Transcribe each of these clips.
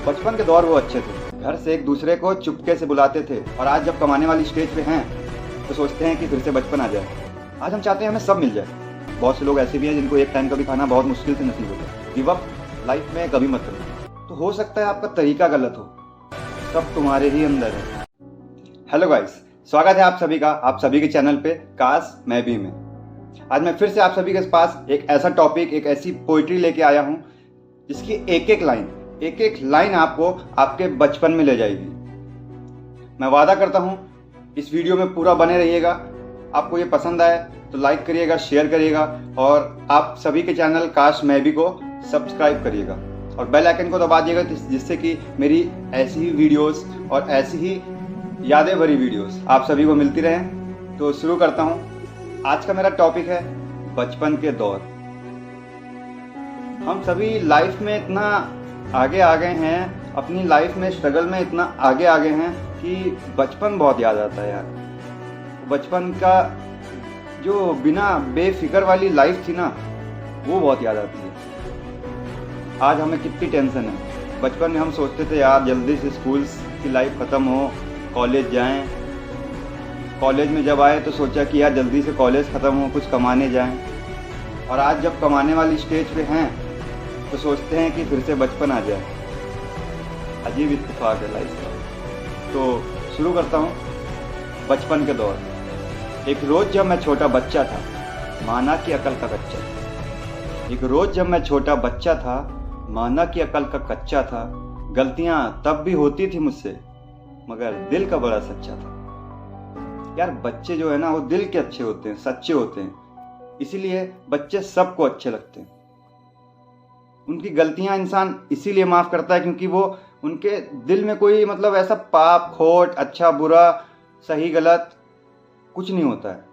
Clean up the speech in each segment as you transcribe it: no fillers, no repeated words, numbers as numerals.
बचपन के दौर वो अच्छे थे। घर से एक दूसरे को चुपके से बुलाते थे और आज जब कमाने वाली स्टेज पे हैं तो सोचते हैं कि फिर से बचपन आ जाए। आज हम चाहते हैं हमें सब मिल जाए। बहुत से लोग ऐसे भी हैं जिनको एक टाइम का भी खाना बहुत मुश्किल से नसीब होता है। गिव अप लाइफ में कभी मत करना। तो हो सकता है आपका तरीका गलत हो, सब तुम्हारे ही अंदर है। हेलो गाइस, स्वागत है आप सभी का आप सभी के चैनल पे काश मैं भी में। आज मैं फिर से आप सभी के पास एक ऐसा टॉपिक, एक ऐसी पोइट्री लेके आया हूँ जिसकी एक एक लाइन आपको आपके बचपन में ले जाएगी। मैं वादा करता हूँ इस वीडियो में पूरा बने रहिएगा। आपको ये पसंद आए तो लाइक करिएगा, शेयर करिएगा और आप सभी के चैनल काश मैं भी को सब्सक्राइब करिएगा और बेल आइकन को दबा दिएगा जिससे कि मेरी ऐसी ही वीडियोस और ऐसी ही यादें भरी वीडियोस आप सभी को मिलती रहें। तो शुरू करता हूँ। आज का मेरा टॉपिक है बचपन के दौर। हम सभी लाइफ में इतना आगे आ गए हैं, अपनी लाइफ में स्ट्रगल में इतना आगे आ गए हैं कि बचपन बहुत याद आता है यार। बचपन का जो बिना बेफिक्र वाली लाइफ थी ना, वो बहुत याद आती है। आज हमें कितनी टेंशन है। बचपन में हम सोचते थे यार जल्दी से स्कूल की लाइफ ख़त्म हो, कॉलेज जाएं। कॉलेज में जब आए तो सोचा कि यार जल्दी से कॉलेज ख़त्म हो, कुछ कमाने जाएं। और आज जब कमाने वाली स्टेज पे हैं तो सोचते हैं कि फिर से बचपन आ जाए। अजीब इत्तेफाक है लाइफ का। तो शुरू करता हूँ। बचपन के दौर। एक रोज़ जब मैं छोटा बच्चा था, माना कि अकल का कच्चा था। एक रोज़ जब मैं छोटा बच्चा था, माना कि अकल का कच्चा था। गलतियाँ तब भी होती थी मुझसे, मगर दिल का बड़ा सच्चा था। यार बच्चे जो है ना, वो दिल के अच्छे होते हैं, सच्चे होते हैं, इसीलिए बच्चे सबको अच्छे लगते हैं। उनकी गलतियां इंसान इसीलिए माफ़ करता है क्योंकि वो उनके दिल में कोई मतलब ऐसा पाप खोट, अच्छा बुरा, सही गलत कुछ नहीं होता है।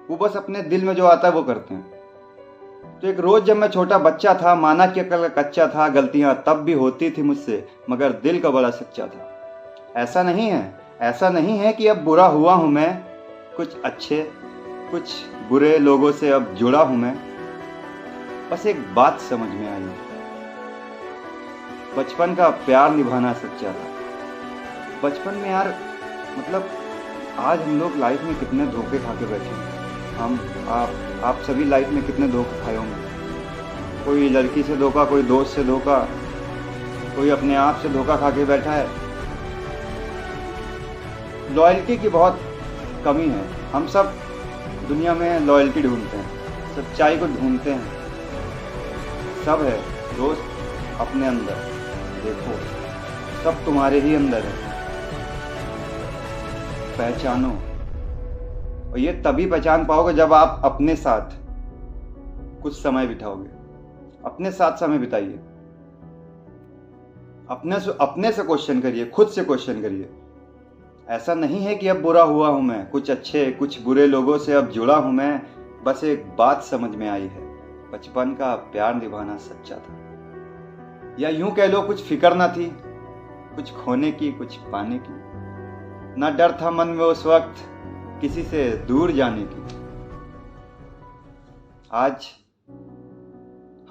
वो बस अपने दिल में जो आता है वो करते हैं। तो एक रोज़ जब मैं छोटा बच्चा था, माना कि अकल का कच्चा था। गलतियां तब भी होती थी मुझसे, मगर दिल का बड़ा सच्चा था। ऐसा नहीं है कि अब बुरा हुआ हूँ मैं। कुछ अच्छे कुछ बुरे लोगों से अब जुड़ा हूँ मैं। बस एक बात समझ में आई, बचपन का प्यार निभाना सच्चा था। बचपन में यार मतलब आज हम लोग लाइफ में कितने धोखे खा के बैठे हैं। आप सभी लाइफ में कितने धोखे खाए होंगे। कोई लड़की से धोखा, कोई दोस्त से धोखा, कोई अपने आप से धोखा खा के बैठा है। लॉयल्टी की बहुत कमी है। हम सब दुनिया में लॉयल्टी ढूंढते हैं, सच्चाई को ढूंढते हैं। सब है दोस्त अपने अंदर, देखो सब तुम्हारे ही अंदर है। पहचानो, और ये तभी पहचान पाओगे जब आप अपने साथ कुछ समय बिताओगे। अपने साथ समय बिताइए, अपने से क्वेश्चन करिए, खुद से क्वेश्चन करिए। ऐसा नहीं है कि अब बुरा हुआ हूं मैं, कुछ अच्छे कुछ बुरे लोगों से अब जुड़ा हूं मैं। बस एक बात समझ में आई है, बचपन का प्यार निभाना सच्चा था। या यूं कह लो कुछ फिक्र ना थी, कुछ खोने की कुछ पाने की। ना डर था मन में उस वक्त किसी से दूर जाने की। आज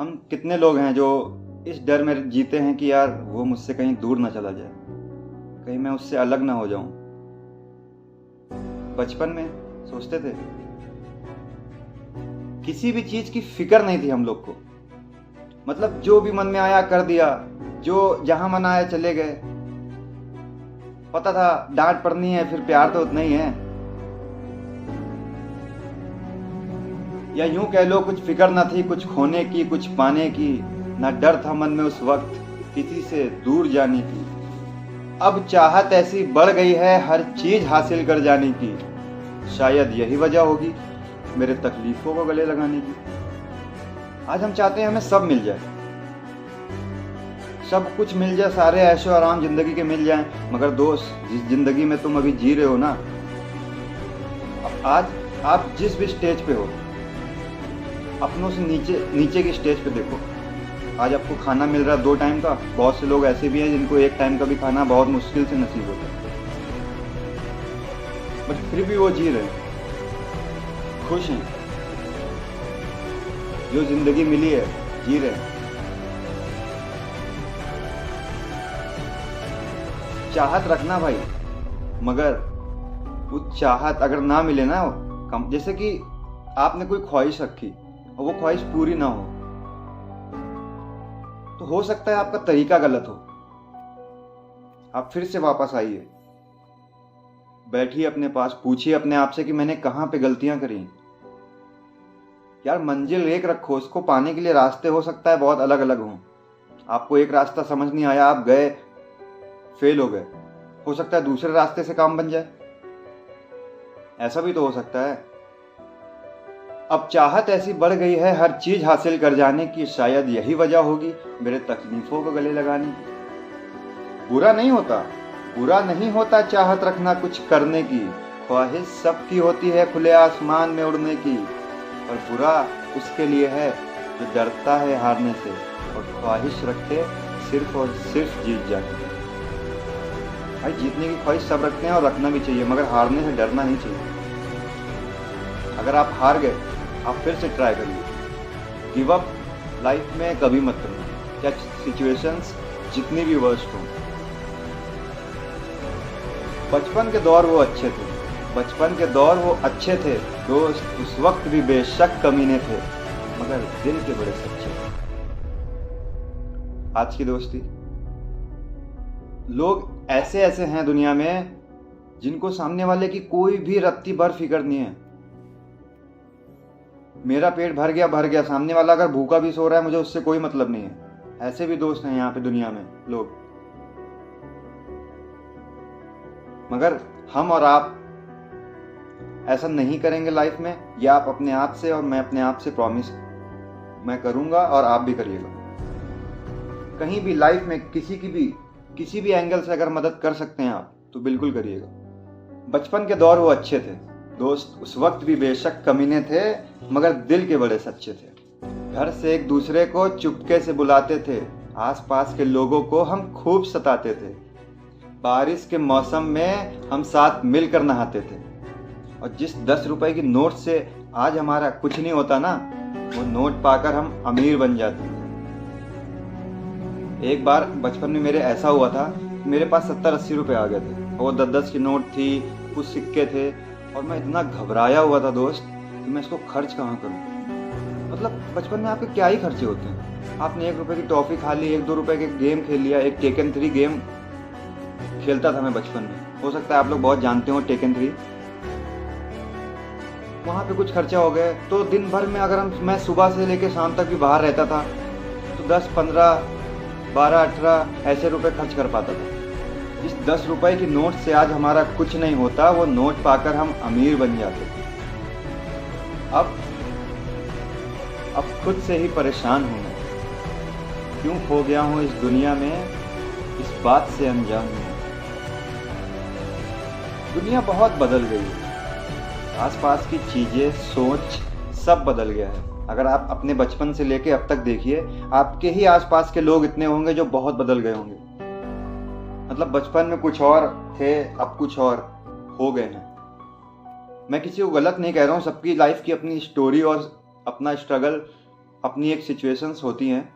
हम कितने लोग हैं जो इस डर में जीते हैं कि यार वो मुझसे कहीं दूर ना चला जाए, कहीं मैं उससे अलग ना हो जाऊं। बचपन में सोचते थे, किसी भी चीज की फिक्र नहीं थी हम लोग को। मतलब जो भी मन में आया कर दिया, जो जहां मन आया चले गए। पता था डांट पड़नी है, फिर प्यार तो उतना ही है। या यूं कह लो कुछ फिक्र ना थी, कुछ खोने की कुछ पाने की। ना डर था मन में उस वक्त किसी से दूर जाने की। अब चाहत ऐसी बढ़ गई है हर चीज हासिल कर जाने की। शायद यही वजह होगी मेरे तकलीफों को गले लगाने की। आज हम चाहते हैं हमें सब मिल जाए, सब कुछ मिल जाए, सारे ऐशो आराम जिंदगी के मिल जाएं। मगर दोस्त, जिस जिंदगी में तुम अभी जी रहे हो ना, आज आप जिस भी स्टेज पे हो, अपनों से नीचे की स्टेज पे देखो। आज आपको खाना मिल रहा है 2 टाइम का। बहुत से लोग ऐसे भी हैं जिनको 1 टाइम का भी खाना बहुत मुश्किल से नसीब होता है, बट फिर भी वो जी रहे हैं, खुश हैं। जो जिंदगी मिली है जी रहे हैं। चाहत रखना भाई, मगर वो चाहत अगर ना मिले ना, कम, जैसे कि आपने कोई ख्वाहिश रखी और वो ख्वाहिश पूरी ना हो, तो हो सकता है आपका तरीका गलत हो। आप फिर से वापस आइए, बैठिए अपने पास, पूछिए अपने आप से कि मैंने कहाँ पे गलतियां करी। यार मंजिल एक रखो, उसको पाने के लिए रास्ते हो सकता है बहुत अलग अलग हों। आपको एक रास्ता समझ नहीं आया, आप गए, फेल हो गए, हो सकता है दूसरे रास्ते से काम बन जाए, ऐसा भी तो हो सकता है। अब चाहत ऐसी बढ़ गई है हर चीज हासिल कर जाने की, शायद यही वजह होगी मेरे तकलीफों को गले लगाने की। बुरा नहीं होता चाहत रखना कुछ करने की, ख्वाहिश सबकी होती है खुले आसमान में उड़ने की, और बुरा उसके लिए है जो डरता है हारने से और ख्वाहिश रखे सिर्फ और सिर्फ जीत जाने की। भाई जीतने की ख्वाहिश सब रखते हैं और रखना भी चाहिए, मगर हारने से डरना नहीं चाहिए। अगर आप हार गए, आप फिर से ट्राई करिए। गिव अप लाइफ में कभी मत करना, क्या सिचुएशंस जितनी भी वर्स्ट हो। बचपन के दौर वो अच्छे थे दोस्त, उस वक्त भी बेशक कमीने थे, मगर दिल के बड़े सच्चे थे। आज की दोस्ती, लोग ऐसे हैं दुनिया में जिनको सामने वाले की कोई भी रत्ती भर फिक्र नहीं है। मेरा पेट भर गया, सामने वाला अगर भूखा भी सो रहा है, मुझे उससे कोई मतलब नहीं है। ऐसे भी दोस्त हैं यहाँ पे दुनिया में लोग। मगर हम और आप ऐसा नहीं करेंगे लाइफ में, या आप अपने आप से और मैं अपने आप से प्रॉमिस मैं करूंगा और आप भी करिएगा। कहीं भी लाइफ में किसी भी एंगल से अगर मदद कर सकते हैं आप, तो बिल्कुल करिएगा। बचपन के दौर वो अच्छे थे दोस्त, उस वक्त भी बेशक कमीने थे, मगर दिल के बड़े सच्चे थे। घर से एक दूसरे को चुपके से बुलाते थे, आसपास के लोगों को हम खूब सताते थे। बारिश के मौसम में हम साथ मिलकर नहाते थे, और जिस 10 रुपए की नोट से आज हमारा कुछ नहीं होता ना, वो नोट पाकर हम अमीर बन जाते थे। एक बार बचपन में मेरे ऐसा हुआ था, मेरे पास 70-80 रुपए आ गए थे, वो 10-10 की नोट थी, कुछ सिक्के थे, और मैं इतना घबराया हुआ था दोस्त कि मैं इसको खर्च कहाँ करूँ। मतलब बचपन में आपके क्या ही खर्चे होते हैं। आपने 1 रुपए की टॉफी खा ली, 1-2 रुपए के गेम खेल लिया। एक टेकन 3 गेम खेलता था मैं बचपन में, हो सकता है आप लोग बहुत जानते हो टेकन 3। वहाँ पे कुछ खर्चा हो गए, तो दिन भर में अगर मैं सुबह से लेकर शाम तक भी बाहर रहता था, तो 10, 15, 12, 18 ऐसे रुपए खर्च कर पाता था। इस 10 रुपए की नोट से आज हमारा कुछ नहीं होता, वो नोट पाकर हम अमीर बन जाते थे। अब खुद से ही परेशान हूँ मैं, क्यों खो गया हूँ इस दुनिया में, इस बात से अनजान हूँ। दुनिया बहुत बदल गई है, आसपास की चीजें, सोच सब बदल गया है। अगर आप अपने बचपन से लेके अब तक देखिए, आपके ही आसपास के लोग इतने होंगे जो बहुत बदल गए होंगे। मतलब बचपन में कुछ और थे, अब कुछ और हो गए हैं। मैं किसी को गलत नहीं कह रहा हूँ, सबकी लाइफ की अपनी स्टोरी और अपना स्ट्रगल, अपनी एक सिचुएशंस होती हैं।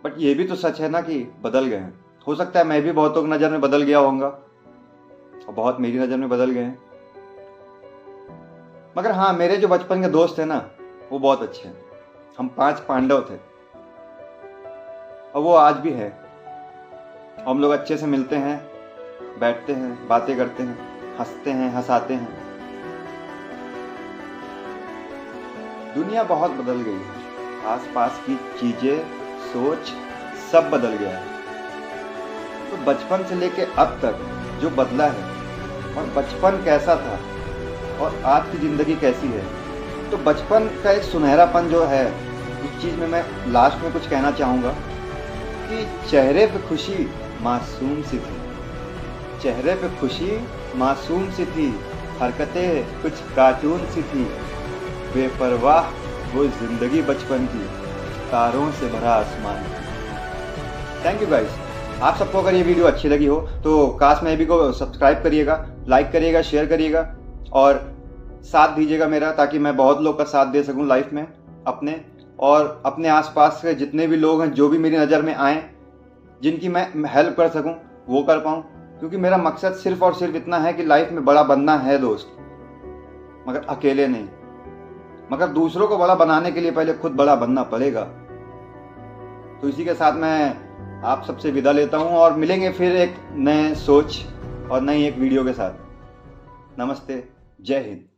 बट ये भी तो सच है ना कि बदल गए हैं। हो सकता है मैं भी बहुतों की नज़र में बदल गया होऊंगा, और बहुत मेरी नज़र में बदल गए हैं। मगर हाँ, मेरे जो बचपन के दोस्त हैं ना, वो बहुत अच्छे हैं। हम 5 पांडव थे, और वो आज भी है। हम लोग अच्छे से मिलते हैं, बैठते हैं, बातें करते हैं, हंसते हैं, हंसाते हैं। दुनिया बहुत बदल गई है, आसपास की चीजें, सोच सब बदल गया है। तो बचपन से लेके अब तक जो बदला है, और बचपन कैसा था और आज की जिंदगी कैसी है, तो बचपन का एक सुनहरापन जो है, उस चीज में मैं लास्ट में कुछ कहना चाहूंगा कि चेहरे पे खुशी मासूम सी थी, चेहरे पे खुशी मासूम सी थी, हरकतें कुछ कार्टून सी थी, बेपरवाह वो जिंदगी बचपन की, तारों से भरा आसमान। Thank you guys. आप सबको अगर ये वीडियो अच्छी लगी हो तो काश में भी को सब्सक्राइब करिएगा, लाइक करिएगा, शेयर करिएगा, और साथ दीजिएगा मेरा, ताकि मैं बहुत लोग का साथ दे सकूं लाइफ में अपने, और अपने आसपास के जितने भी लोग हैं जो भी मेरी नज़र में आए, जिनकी मैं हेल्प कर सकूं, वो कर पाऊँ, क्योंकि मेरा मकसद सिर्फ और सिर्फ इतना है कि लाइफ में बड़ा बनना है दोस्त, मगर अकेले नहीं, मगर दूसरों को बड़ा बनाने के लिए पहले खुद बड़ा बनना पड़ेगा। तो इसी के साथ मैं आप सबसे विदा लेता हूँ और मिलेंगे फिर एक नए सोच और नई एक वीडियो के साथ। नमस्ते, जय हिंद।